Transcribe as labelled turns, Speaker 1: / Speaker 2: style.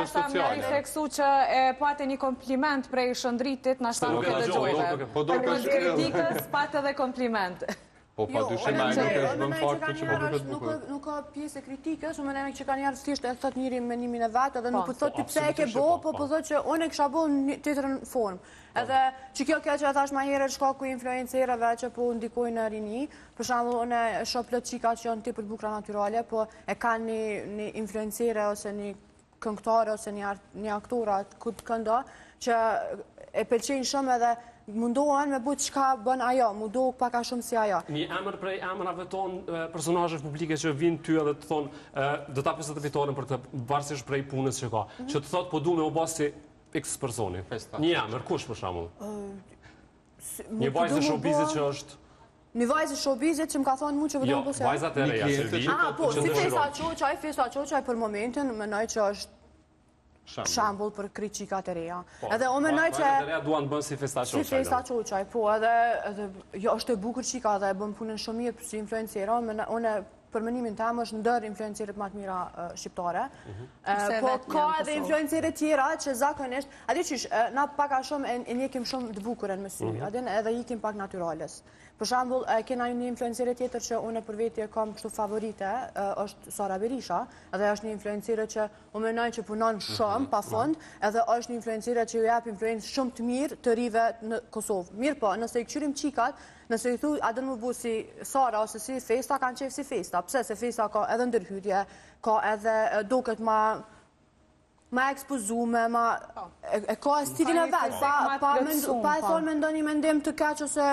Speaker 1: sociale.
Speaker 2: Nashta më refleksu që pate një kompliment prej Shëndritit, nashta nuk e dëgjove. Për kritikës pate edhe kompliment.
Speaker 1: Po pa dyshim ai nuk është bën fakti që po duket bukur.
Speaker 3: Nuk ka pjesë e kritikës, unë mendoj që kanë njerëz thjesht e thot njëri mendimin e vet, edhe nuk po thot ti pse e ke bë, po thot që unë kisha bën në tjetrën formë. Edhe që kjo që thash më herët shkaku i influencerëve që po ndikojnë në rini, për shembull unë shoh plot çika që janë tepër bukura natyrale, po e kanë një influencere ose një këngëtare ose një aktora ku të këndo që e pëlqejnë shumë edhe mundohen me bëjt çka bën ajo, mundohu pak a shumë si ajo.
Speaker 4: Një emër prej emrave tonë, personazhe publike që vinë ty edhe të thonë do ta apësat fitoren për të varësisht prej punës që ka. Që të thotë po du me u bë si X personi. Një emër, kush për shembull? Një vajzë showbizit që është
Speaker 3: Një vajzë showbizit që më ka thonë mu që vëdo më bëse.
Speaker 4: Jo, vajzat e reja që vi.
Speaker 3: Po, si Festa Qoqaj për momentin, menoj që është shambull për kritikat e reja. Edhe o menoj që...
Speaker 4: Vajzat e reja duan bën si Festa Qoqaj.
Speaker 3: Si Festa Qoqaj, po, edhe është e bukur qika dhe bën punën shumë mirë si influencera. Une për menimin tam është ndër influencerët më të mira shqiptare. Po ka edhe influencerët tjera që zakonisht, adi qysh, na pak a shumë e njekim shumë të bukurën me sy, adin edhe ikim pak naturales. Për shambull, kena një influencere tjetër që une për vetje kam kështu favorite, është Sara Berisha, edhe është një influencere që u menoj që punon shumë, pa fund, edhe është një influencere që ju jep influencë shumë të mirë të rive në Kosovë. Mirë po, nëse i këqyrim qikat, nëse i thu, adën më bu si Sara ose si Festa, kanë qef si Festa. Pse se Festa ka edhe ndërhytje, ka edhe duket ma ekspozume, e ka stilin e vetë, pa e thonë me ndonjë mendim të keq ose